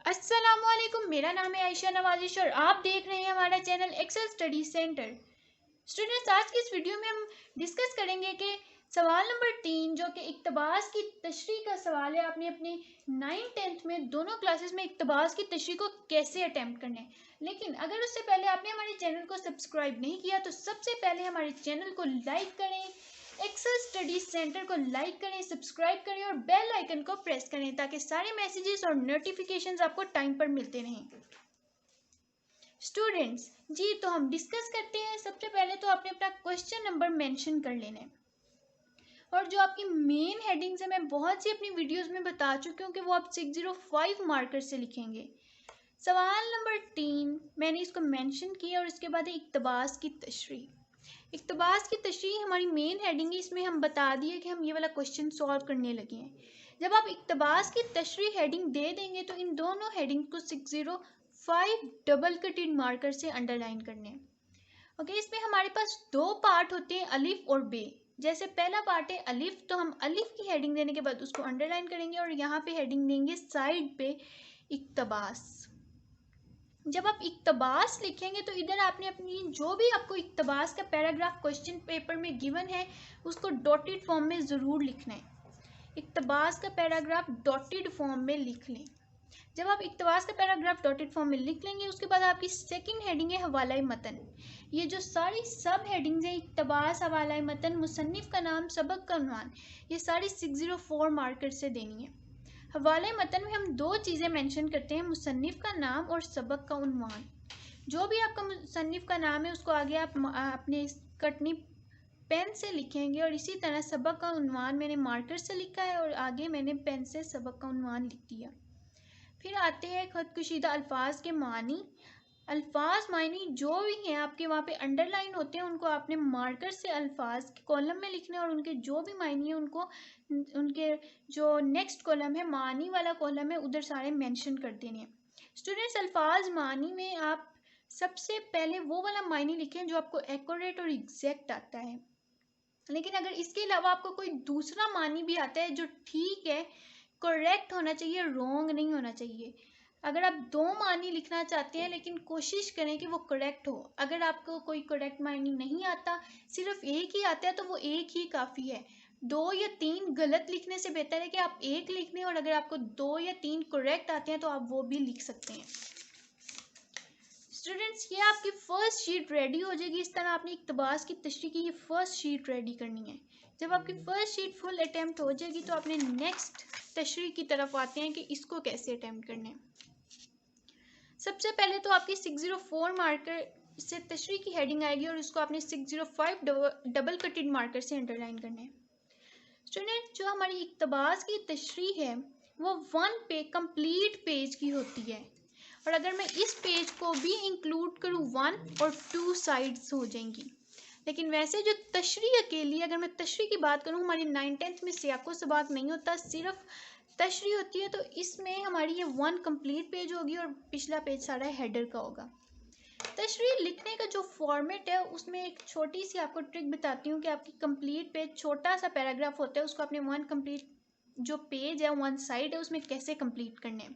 السلام علیکم، میرا نام ہے عائشہ نوازش اور آپ دیکھ رہے ہیں ہمارا channel Excel Study Centre. Students, آج کی اس ویڈیو میں ہم ڈسکس کریں گے کہ سوال نمبر 3 جو کہ اکتباس کی تشریح کا سوال ہے، آپ نے اپنے 9th-10th میں دونوں کلاسز میں اکتباس کی تشریح کو کیسے اٹیمپٹ کرنا ہے۔ لیکن اگر اس سے پہلے آپ نے ہمارے چینل کو سبسکرائب نہیں کیا تو سب سے پہلے ہمارے چینل کو لائک کریں، ایکسل اسٹڈی سینٹر کو لائک کریں، سبسکرائب کریں اور بیل آئیکن کو پریس کریں تاکہ سارے میسیجز اور نوٹیفیکیشنز آپ کو ٹائم پر ملتے رہیں۔ اسٹوڈنٹس جی، تو ہم ڈسکس کرتے ہیں۔ سب سے پہلے تو آپ نے اپنا کوشچن نمبر مینشن کر لینا ہے، اور جو آپ کی مین ہیڈنگز ہیں میں بہت سی اپنی ویڈیوز میں بتا چکی ہوں کہ وہ آپ 605 مارکر سے لکھیں گے۔ سوال نمبر 3 میں نے اس کو مینشن کیا اور اس کے بعد اکتباس کی تشریح۔ اکتباس کی تشریح ہماری مین ہیڈنگ ہے، اس میں ہم بتا دیے کہ ہم یہ والا کوشچن سالو کرنے لگے ہیں۔ جب آپ اکتباس کی تشریح ہیڈنگ دے دیں گے تو ان دونوں ہیڈنگ کو 605 ڈبل کٹڈ مارکر سے انڈر لائن کرنے ہیں۔ اوکے، اس میں ہمارے پاس دو پارٹ ہوتے ہیں، الف اور بے۔ جیسے پہلا پارٹ ہے الف، تو ہم الف کی ہیڈنگ دینے کے بعد اس کو انڈر لائن کریں گے اور یہاں پہ ہیڈنگ دیں گے سائڈ پہ اکتباس۔ جب آپ اکتباس لکھیں گے تو ادھر آپ نے اپنی جو بھی آپ کو اکتباس کا پیراگراف کوشچن پیپر میں گیون ہے اس کو ڈاٹڈ فارم میں ضرور لکھنا ہے۔ اکتباس کا پیراگراف ڈاٹڈ فارم میں لکھ لیں۔ جب آپ اکتباس کا پیراگراف ڈاٹڈ فارم میں لکھ لیں گے اس کے بعد آپ کی سیکنڈ ہیڈنگ ہے حوالہ متن۔ یہ جو ساری سب ہیڈنگز ہیں، اکتباس، حوالہ متن، مصنف کا نام، سبق کا عنوان، یہ ساری 604 مارکر سے دینی ہے۔ حوالہ متن میں ہم دو چیزیں مینشن کرتے ہیں، مصنف کا نام اور سبق کا عنوان۔ جو بھی آپ کا مصنف کا نام ہے اس کو آگے آپ اپنے کٹنی پین سے لکھیں گے، اور اسی طرح سبق کا عنوان میں نے مارکر سے لکھا ہے اور آگے میں نے پین سے سبق کا عنوان لکھ دیا۔ پھر آتے ہیں خط کشیدہ الفاظ کے معنی۔ الفاظ معنی جو بھی ہیں آپ کے وہاں پہ انڈر لائن ہوتے ہیں، ان کو آپ نے مارکر سے الفاظ کے کالم میں لکھنا ہے اور ان کے جو بھی معنی ہیں ان کو ان کے جو نیکسٹ کالم ہے، معنی والا کالم ہے، ادھر سارے مینشن کر دینے ہیں۔ اسٹوڈنٹس، الفاظ معنی میں آپ سب سے پہلے وہ والا معنی لکھیں جو آپ کو ایکوریٹ اور ایگزیکٹ آتا ہے۔ لیکن اگر اس کے علاوہ آپ کو کوئی دوسرا معنی بھی آتا ہے جو ٹھیک ہے، کریکٹ ہونا چاہیے، رونگ نہیں ہونا چاہیے۔ اگر آپ دو معنی لکھنا چاہتے ہیں لیکن کوشش کریں کہ وہ کریکٹ ہو۔ اگر آپ کو کوئی کریکٹ معنی نہیں آتا، صرف ایک ہی آتا ہے تو وہ ایک ہی کافی ہے۔ 2 یا 3 غلط لکھنے سے بہتر ہے کہ آپ ایک لکھ لیں، اور اگر آپ کو 2 یا 3 کریکٹ آتے ہیں تو آپ وہ بھی لکھ سکتے ہیں۔ اسٹوڈنٹس، یہ آپ کی فرسٹ شیٹ ریڈی ہو جائے گی۔ اس طرح آپ نے اکتباس کی تشریح کی یہ فرسٹ شیٹ ریڈی کرنی ہے۔ جب آپ کی فرسٹ شیٹ فل اٹیمپٹ ہو جائے گی تو آپ نے نیکسٹ تشریح کی طرف آتے ہیں کہ اس کو کیسے اٹیمپٹ کرنا ہے۔ سب سے پہلے تو آپ کی 604 مارکر سے تشریح کی ہیڈنگ آئے گی اور اس کو آپ نے 605 ڈبل کٹڈ مارکر سے انڈر لائن کرنا ہے۔ اسٹوڈنٹ، جو ہماری اکتباس کی تشریح ہے وہ 1 کمپلیٹ پیج کی ہوتی ہے، اور اگر میں اس پیج کو بھی انکلوڈ کروں 1 اور 2 سائڈز ہو جائیں گی۔ لیکن ویسے جو تشریح اکیلی، اگر میں تشریح کی بات کروں، ہماری 9th-10th میں سیاق و سباق نہیں ہوتا، صرف تشریح ہوتی ہے، تو اس میں ہماری یہ 1 کمپلیٹ پیج ہوگی اور پچھلا پیج سارا ہیڈر کا ہوگا۔ تشریح لکھنے کا جو فارمیٹ ہے اس میں ایک چھوٹی سی آپ کو ٹرک بتاتی ہوں کہ آپ کی کمپلیٹ پیج، چھوٹا سا پیراگراف ہوتا ہے، اس کو آپ نے 1 کمپلیٹ جو پیج ہے 1 سائڈ ہے اس میں کیسے کمپلیٹ کرنے ہیں۔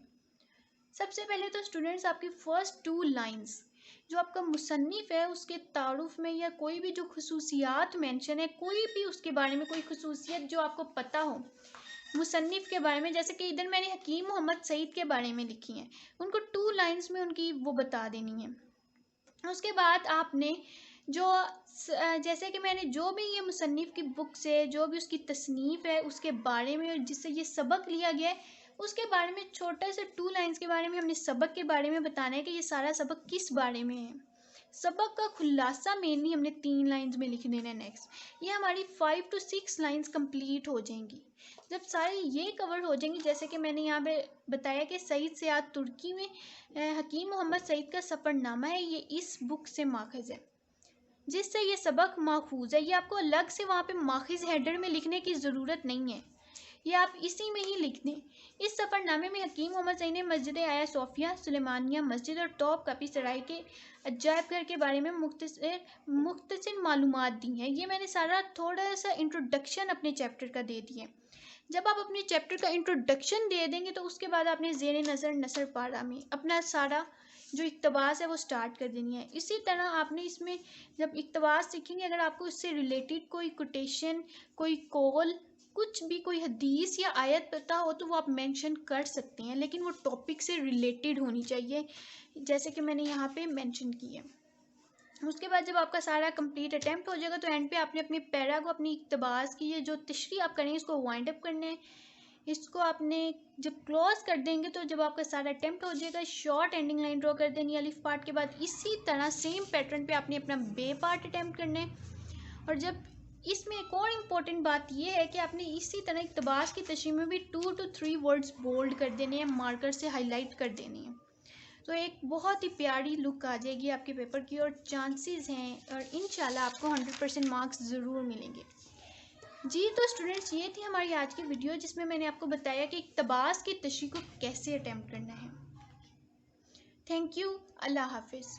سب سے پہلے تو اسٹوڈنٹس آپ کی فرسٹ 2 لائنز جو آپ کا مصنف ہے اس کے تعارف میں یا کوئی بھی جو خصوصیات مینشن ہے، کوئی بھی اس کے بارے میں کوئی خصوصیت جو آپ کو پتہ ہو مصنف کے بارے میں، جیسے کہ ادھر میں نے حکیم محمد سعید کے بارے میں لکھی ہیں، ان کو 2 لائنز میں ان کی وہ بتا دینی ہے۔ اس کے بعد آپ نے جو جیسے کہ میں نے جو بھی یہ مصنف کی بک سے جو بھی اس کی تصنیف ہے اس کے بارے میں، اور جس سے یہ سبق لیا گیا ہے اس کے بارے میں چھوٹے سے 2 لائنز کے بارے میں ہم نے سبق کے بارے میں بتانا ہے کہ یہ سارا سبق کس بارے میں ہے۔ سبق کا خلاصہ مینلی ہم نے 3 لائنز میں لکھ دینا ہے۔ نیکسٹ یہ ہماری 5 to 6 لائنز کمپلیٹ ہو جائیں گی۔ جب ساری یہ کور ہو جائیں گی، جیسے کہ میں نے یہاں پہ بتایا کہ سعید سیاد ترکی میں حکیم محمد سعید کا سفر نامہ ہے، یہ اس بک سے ماخذ ہے جس سے یہ سبق ماخوذ ہے۔ یہ آپ کو الگ سے وہاں پہ ماخذ ہیڈر میں لکھنے کی ضرورت نہیں ہے، یہ آپ اسی میں ہی لکھ دیں۔ اس سفر نامے میں حکیم محمد سعید نے مسجد آیا صوفیہ، سلیمانیہ مسجد اور توپ کاپی سرائی کے عجائب گھر کے بارے میں مختصر معلومات دی ہیں۔ یہ میں نے سارا تھوڑا سا انٹروڈکشن اپنے چیپٹر کا دے دی ہے۔ جب آپ اپنے چیپٹر کا انٹروڈکشن دے دیں گے تو اس کے بعد آپ نے زیر نظر نثر پارہ میں اپنا سارا جو اکتباس ہے وہ سٹارٹ کر دینی ہے۔ اسی طرح آپ نے اس میں جب اکتباس سیکھیں گے، اگر آپ کو اس سے ریلیٹڈ کوئی کوٹیشن، کوئی قول، کچھ بھی کوئی حدیث یا آیت پتہ ہو تو وہ آپ مینشن کر سکتے ہیں، لیکن وہ ٹاپک سے ریلیٹڈ ہونی چاہیے، جیسے کہ میں نے یہاں پہ مینشن کی ہے۔ اس کے بعد جب آپ کا سارا کمپلیٹ اٹیمپٹ ہو جائے گا تو اینڈ پہ آپ نے اپنے پیرا کو، اپنی اکتباس کی یہ جو تشریح آپ کریں گے اس کو وائنڈ اپ کرنا ہے۔ اس کو آپ نے جب کلوز کر دیں گے تو جب آپ کا سارا اٹیمپٹ ہو جائے گا، شارٹ اینڈنگ لائن ڈرا کر دینی الف پارٹ کے بعد۔ اسی طرح سیم پیٹرن پہ آپ نے اپنا بے پارٹ اٹیمپٹ کرنا ہے۔ اور جب اس میں ایک اور امپورٹنٹ بات یہ ہے کہ آپ نے اسی طرح اکتباس کی تشریح میں بھی 2 to 3 ورڈز بولڈ کر دینے ہیں، مارکر سے ہائی لائٹ کر دینے ہیں، تو ایک بہت ہی پیاری لک آ جائے گی آپ کے پیپر کی، اور چانسز ہیں اور انشاءاللہ آپ کو 100% مارکس ضرور ملیں گے۔ جی تو اسٹوڈنٹس، یہ تھی ہماری آج کی ویڈیو جس میں نے آپ کو بتایا کہ اکتباس کی تشریح کو کیسے اٹیمپٹ کرنا ہے۔ تھینک یو، اللہ حافظ۔